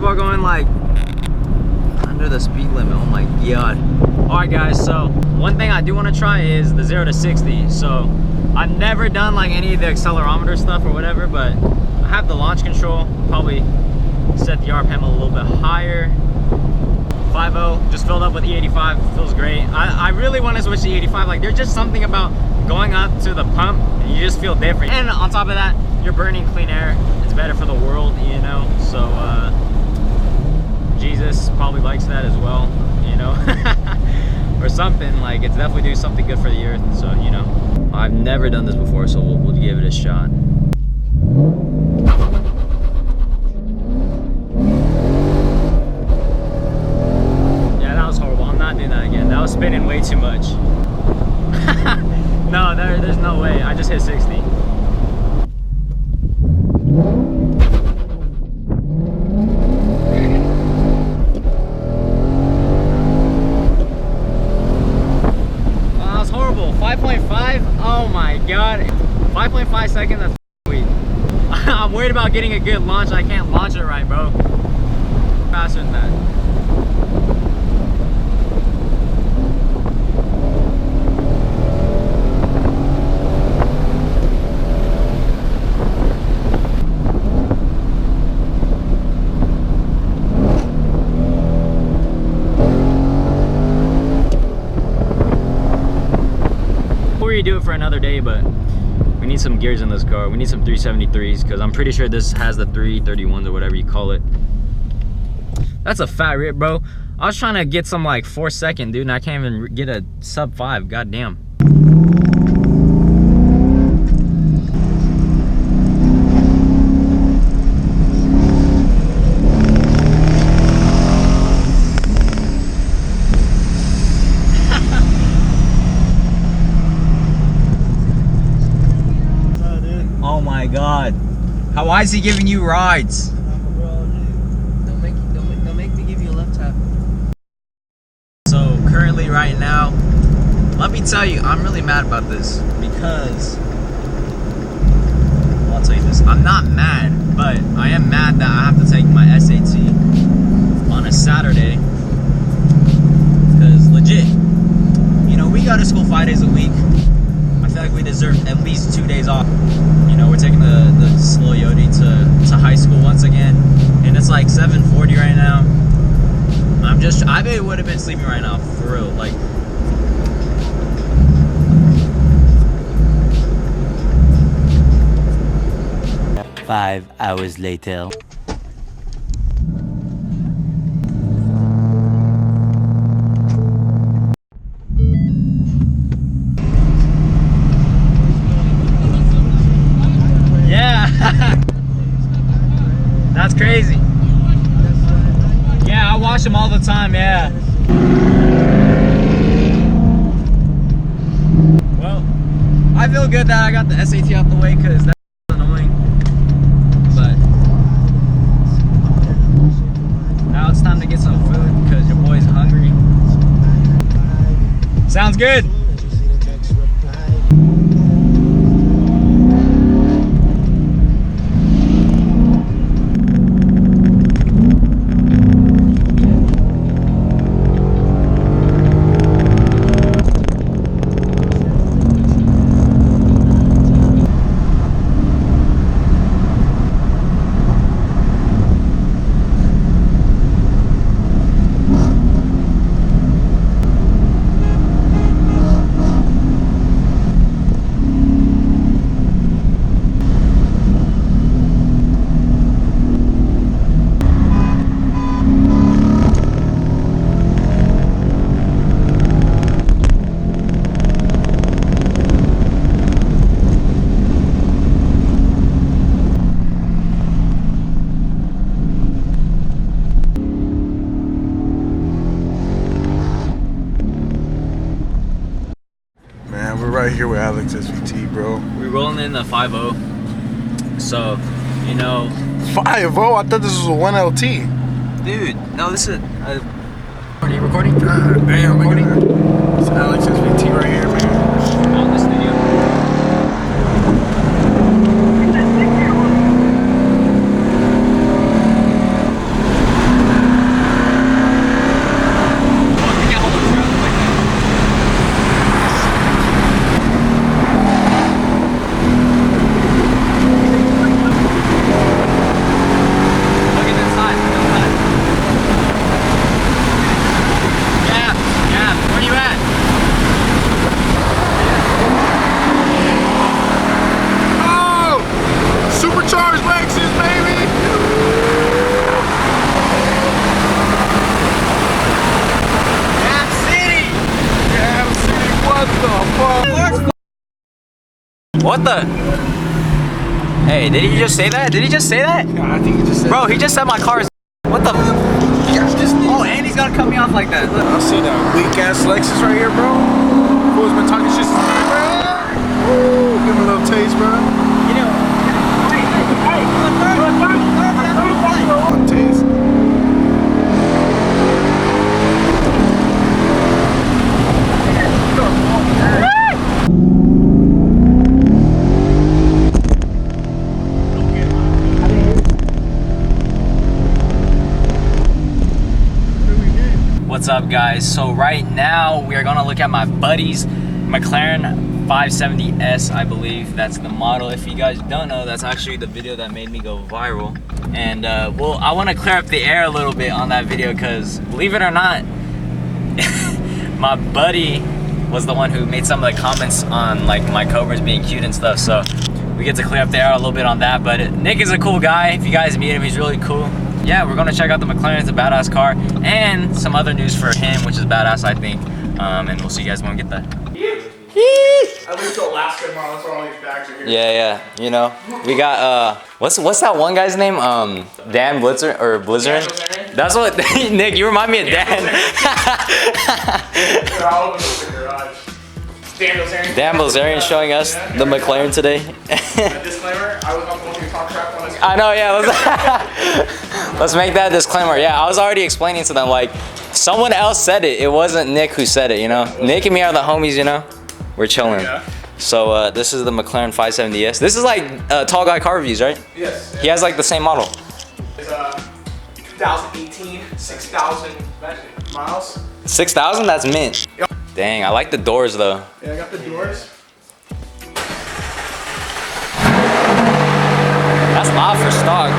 people are going like under the speed limit. Oh my god. All right guys, so one thing I do want to try is the 0 to 60. So I've never done like any of the accelerometer stuff or whatever, but I have the launch control. Probably set the RPM a little bit higher. 5.0 just filled up with E85. Feels great. I really want to switch to E85. Like there's just something about going up to the pump and you just feel different. And on top of that, you're burning clean air. It's better for the world, you know. So Jesus probably likes that as well, you know. Or something. Like it's definitely doing something good for the earth. So you know, I've never done this before, so we'll give it a shot. I was spinning way too much. No, there's no way. I just hit 60. Oh, that was horrible. 5.5? Oh my god. 5.5 seconds, that's sweet. I'm worried about getting a good launch. I can't launch it right, bro. Faster than that. Do it for another day, but we need some gears in this car. We need some 373s because I'm pretty sure this has the 331s or whatever you call it. That's a fat rip, bro. I was trying to get some like 4-second, dude, and I can't even get a sub 5. God damn. God, why is he giving you rides? Don't make me give you a left tap. So currently right now, let me tell you, I'm really mad about this because, well, I'll tell you this, I'm not mad, but I am mad that I have to take my S.A.T on a Saturday because legit, you know, we go to school 5 days a week. I feel like we deserve at least 2 days off. You know, we're taking the coyote to high school once again, and it's like 7:40 right now. I would have been sleeping right now, for real. Like, Five hours later. That's crazy. Yeah, I watch them all the time, yeah. Well, I feel good that I got the S.A.T out the way because that's annoying. But now it's time to get some food because your boy's hungry. Sounds good. Right here with Alex SVT, bro. We're rolling in the 5.0. So, you know. 5.0? I thought this was a 1LT. Dude, no, this is. Are you recording? God damn, recording? It's Alex SVT right here, man. Out in the studio. What the? Hey, did he just say that? Did he just say that? Yeah, I think he just said. Bro, he just said my car is. What the? Oh, and he's gonna cut me off like that. Look. I see that weak ass Lexus right here, bro. Who's been talking shit? Woo, give him a little taste, bro. You know. Taste. What's up, guys? So right now we are gonna look at my buddy's McLaren 570S, I believe that's the model. If you guys don't know, that's actually the video that made me go viral. And well, I want to clear up the air a little bit on that video because, believe it or not, my buddy was the one who made some of the comments on like my Cobras being cute and stuff. So we get to clear up the air a little bit on that. But Nick is a cool guy. If you guys meet him, he's really cool. Yeah, we're gonna check out the McLaren. It's a badass car, and some other news for him, which is badass, I think. And we'll see you guys when we get there. At least to Alaska tomorrow. That's where all these bags are here. Yeah, you know, we got what's that one guy's name? Dan Blitzer or Blizzard? That's what Nick. You remind me of Dan. All of them in the garage. Dan Blazarian showing us the McLaren today. A disclaimer: I was not the one who talked crap on this. I know, yeah. Let's make that disclaimer. Yeah, I was already explaining to them like someone else said it. It wasn't Nick who said it. You know, Nick and me are the homies. You know, we're chilling. Yeah. So this is the McLaren 570S. This is like Tall Guy Car Reviews, right? Yes. He has like the same model. It's 2018, 6,000 miles. 6,000? That's mint. Yep. Dang, I like the doors though. Yeah, I got the doors. That's loud for stock.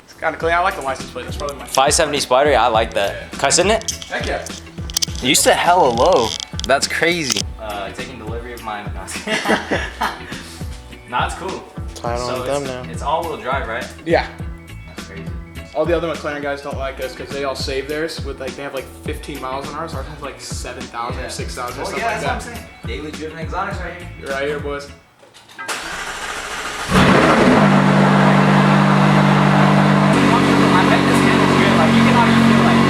It's kind of clean. I like the license plate. That's probably my 570 Spider, yeah, I like that. Can I sit in it? Heck yeah. You said hella low. That's crazy. Taking delivery of mine. Nah, it's cool. Tied on them now. It's all-wheel drive, right? Yeah. That's crazy. All the other McLaren guys don't like us because they all save theirs with like they have like 15 miles on ours. Ours has like 7,000 or 6,000 or something like that. I'm saying. Daily driven exotics right here. You're right here, boys. I bet this kid is good. Like you can already feel like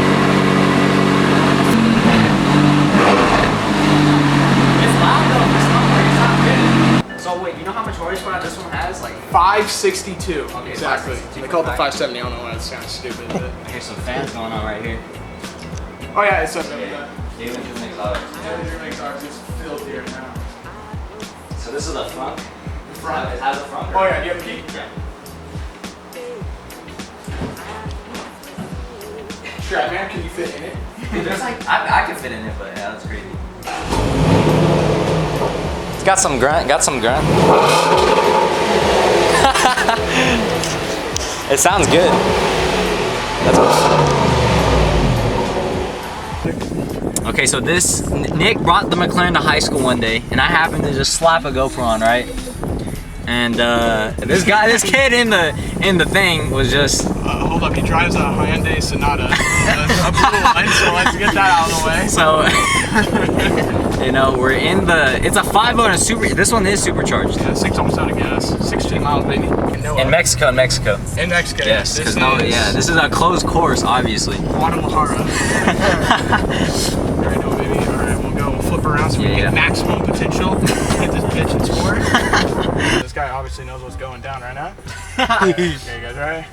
it's loud though. It's not good. So wait, you know how much horsepower this one has? Like 562. Okay, Exactly. 562. They call it the 570. I don't know why. That sounds stupid. But I hear some fans going on right here. oh yeah, it's Daily driven exotics. Everything makes ours just filthier now. So this is the front. The front. It has a front. Oh yeah, do you have a key? Yeah. Strap man, can you fit in it? Dude, there's like I could fit in it, but yeah, that's crazy. It's got some grunt. It sounds good. Okay, so Nick brought the McLaren to high school one day, and I happened to just slap a GoPro on, right? And this kid in the thing was just. Hold up, he drives a Hyundai Sonata. A blue one, so let's get that out of the way. So, you know, we're in it's a 5.0 and a super. This one is supercharged. Yeah, 6 almost out of gas. 16 miles, baby. In Mexico. In Mexico. Yes, because this is a closed course, obviously. Guadalajara. Alright, no, baby. Alright, we'll flip around so we can get maximum potential. Get this bitch and score. This guy obviously knows what's going down right now. Okay, you guys, alright?